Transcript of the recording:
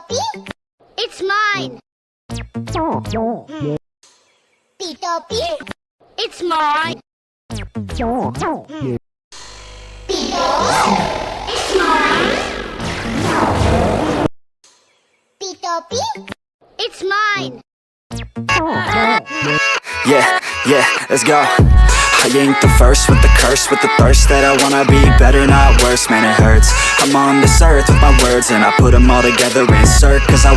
P? It's mine. Tito P? It's mine. Tito? It's mine. Tito P? It's mine. Yeah, let's go. I ain't the first with the curse, with the thirst that I wanna be better, not worse, man it hurts. I'm on this earth with my words and I put them all together, insert, cause I want